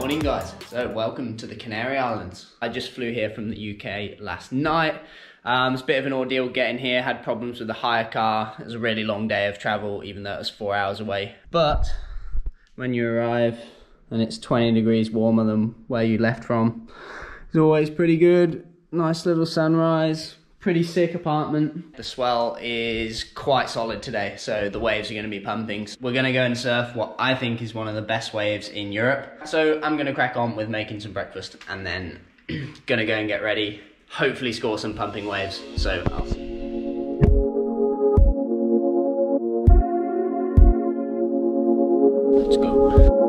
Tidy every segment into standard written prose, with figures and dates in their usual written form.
Morning guys, so welcome to the Canary Islands. I just flew here from the UK last night. It's a bit of an ordeal getting here, had problems with the hire car. It was a really long day of travel even though it was 4 hours away. But when you arrive and it's 20 degrees warmer than where you left from, it's always pretty good. Nice little sunrise, pretty sick apartment. The swell is quite solid today, so the waves are going to be pumping. We're going to go and surf what I think is one of the best waves in Europe. So I'm going to crack on with making some breakfast and then going to go and get ready, hopefully score some pumping waves. So I'll see. Let's go.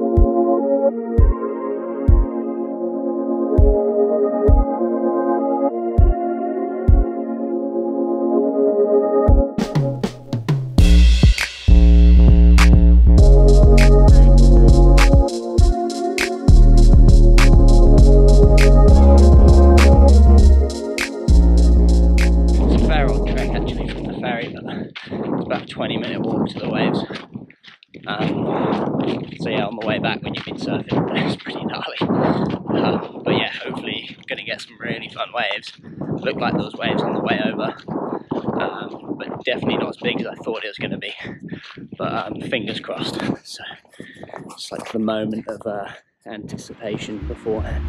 It's about a 20-minute walk to the waves. So yeah, on the way back when you've been surfing, it's pretty gnarly. But yeah, hopefully going to get some really fun waves. Look like those waves on the way over, but definitely not as big as I thought it was going to be. But fingers crossed. So it's like the moment of anticipation beforehand.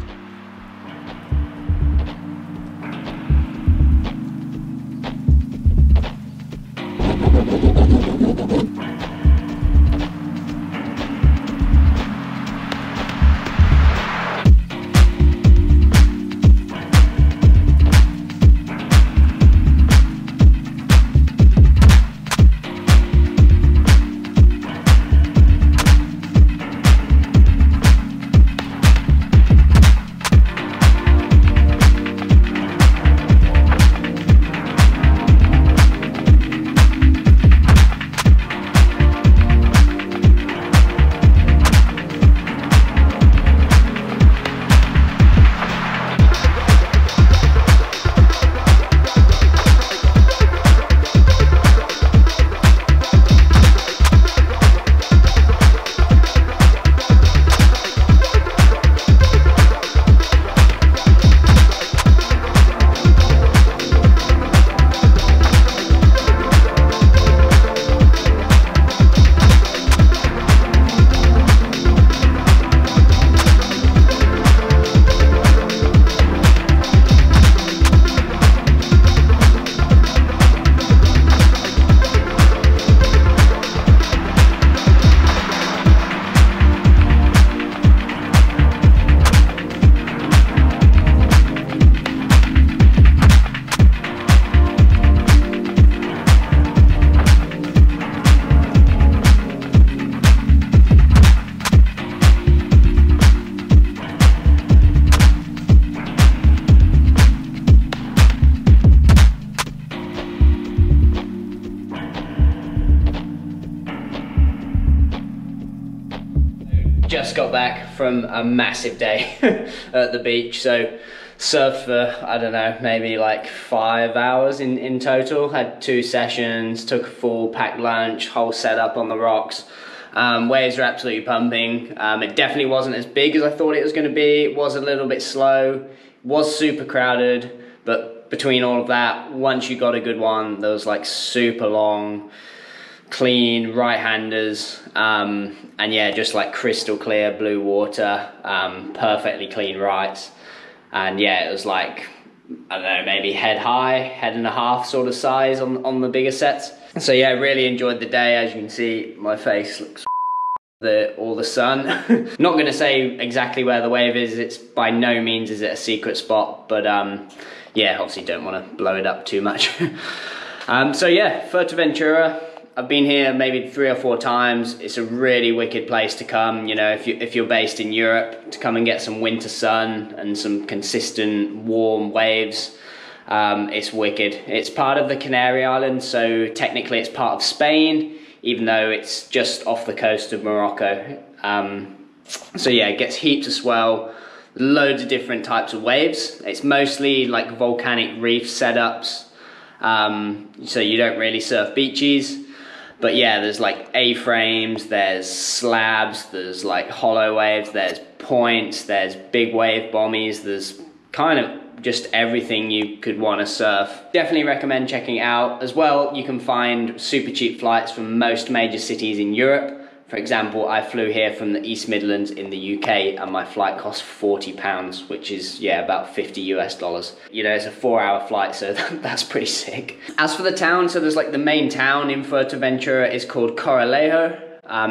Just got back from a massive day at the beach, so surfed for, I don't know, maybe like 5 hours in total. Had 2 sessions, took a full packed lunch, whole setup on the rocks. Waves are absolutely pumping. It definitely wasn't as big as I thought it was going to be. It was a little bit slow, was super crowded, but between all of that, once you got a good one, there was like super long, clean right-handers, and yeah, just like crystal clear blue water, perfectly clean rights, and yeah, it was like, I don't know, maybe head high, head and a half sort of size on the bigger sets. So yeah, really enjoyed the day. As you can see, my face looks all the sun. Not going to say exactly where the wave is. It's by no means is it a secret spot, but yeah, obviously don't want to blow it up too much. So yeah, Fuerteventura. I've been here maybe 3 or 4 times. It's a really wicked place to come, you know, if you're based in Europe, to come and get some winter sun and some consistent warm waves. It's wicked. It's part of the Canary Islands, so technically it's part of Spain, even though it's just off the coast of Morocco. So yeah, it gets heaps of swell, loads of different types of waves. It's mostly like volcanic reef setups, so you don't really surf beaches. But yeah, there's like A-frames, there's slabs, there's like hollow waves, there's points, there's big wave bommies, there's kind of just everything you could want to surf. Definitely recommend checking it out. As well, you can find super cheap flights from most major cities in Europe. For example, I flew here from the East Midlands in the UK and my flight cost £40, which is, yeah, about $50 US. You know, it's a 4-hour flight, so that's pretty sick. As for the town, so there's like the main town in Fuerteventura is called Corralejo.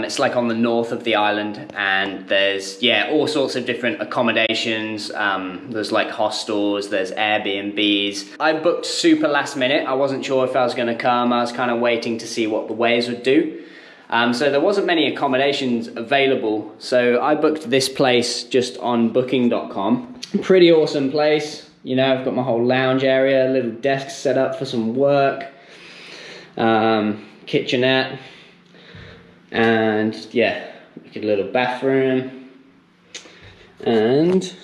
It's like on the north of the island, and there's, yeah, all sorts of different accommodations. There's like hostels, there's Airbnbs. I booked super last minute. I wasn't sure if I was gonna come. I was kind of waiting to see what the waves would do. So there wasn't many accommodations available. So I booked this place just on booking.com. Pretty awesome place. You know, I've got my whole lounge area, a little desk set up for some work, kitchenette, and yeah, like a little bathroom, and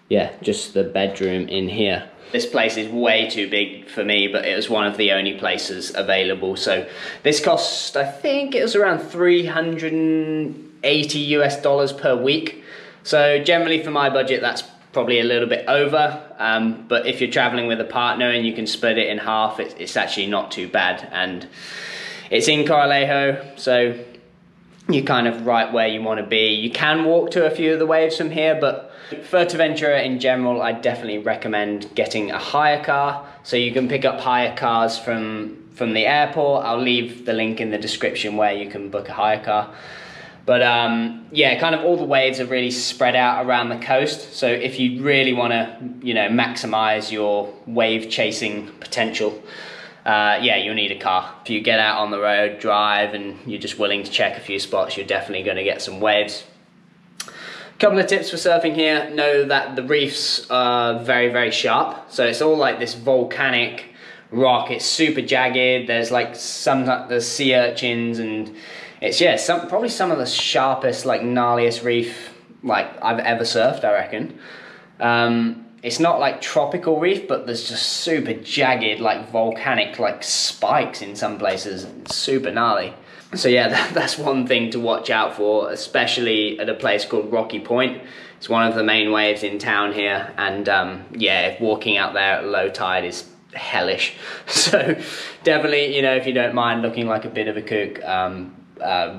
yeah, just the bedroom in here. This place is way too big for me, but it was one of the only places available. So this cost, I think it was around $380 US per week. So generally for my budget, that's probably a little bit over. But if you're traveling with a partner and you can split it in half, it's actually not too bad. And it's in Corralejo, so you're kind of right where you want to be. You can walk to a few of the waves from here, but Fuerteventura in general, I definitely recommend getting a hire car. So you can pick up hire cars from the airport. I'll leave the link in the description where you can book a hire car. But yeah, kind of all the waves are really spread out around the coast. So if you really want to, you know, maximize your wave chasing potential, yeah, you'll need a car. If you get out on the road, drive, and you're just willing to check a few spots, you're definitely going to get some waves. Couple of tips for surfing here: know that the reefs are very, very sharp. So it's all like this volcanic rock. It's super jagged. There's like there's sea urchins, and it's, yeah, probably some of the sharpest, like gnarliest reef like I've ever surfed, I reckon. It's not like tropical reef, but there's just super jagged, like volcanic, like spikes in some places. It's super gnarly. So yeah, that's one thing to watch out for, especially at a place called Rocky Point. It's one of the main waves in town here, and yeah, walking out there at low tide is hellish. So definitely, you know, if you don't mind looking like a bit of a kook,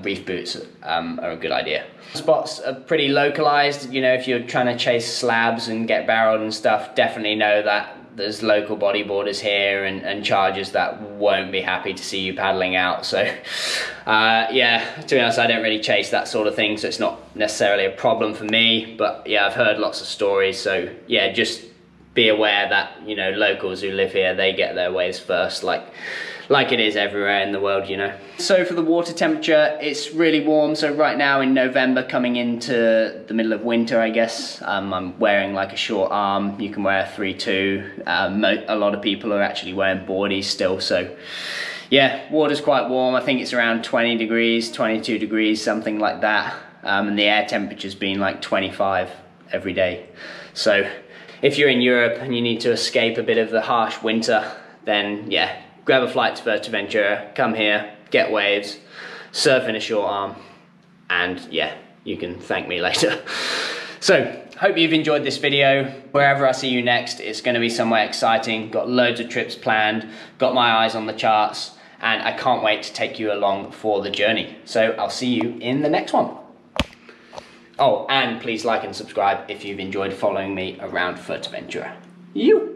reef boots are a good idea. Spots are pretty localized. You know, if you're trying to chase slabs and get barreled and stuff, definitely know that there's local bodyboarders here and chargers that won't be happy to see you paddling out. So yeah, to be honest, I don't really chase that sort of thing, so it's not necessarily a problem for me. But yeah, I've heard lots of stories, so yeah, just be aware that, you know, locals who live here, they get their waves first, like it is everywhere in the world, you know. So for the water temperature, it's really warm. So right now in November, coming into the middle of winter, I guess, I'm wearing like a short arm. You can wear a 3-2. A lot of people are actually wearing boardies still. So yeah, water's quite warm. I think it's around 20 degrees, 22 degrees, something like that. And the air temperature's been like 25 every day. So if you're in Europe and you need to escape a bit of the harsh winter, then yeah, grab a flight to Fuerteventura, come here, get waves, surf in a short arm, and yeah, you can thank me later. So, hope you've enjoyed this video. Wherever I see you next, it's going to be somewhere exciting. Got loads of trips planned, got my eyes on the charts, and I can't wait to take you along for the journey. So, I'll see you in the next one. Oh, and please like and subscribe if you've enjoyed following me around Fuerteventura. You!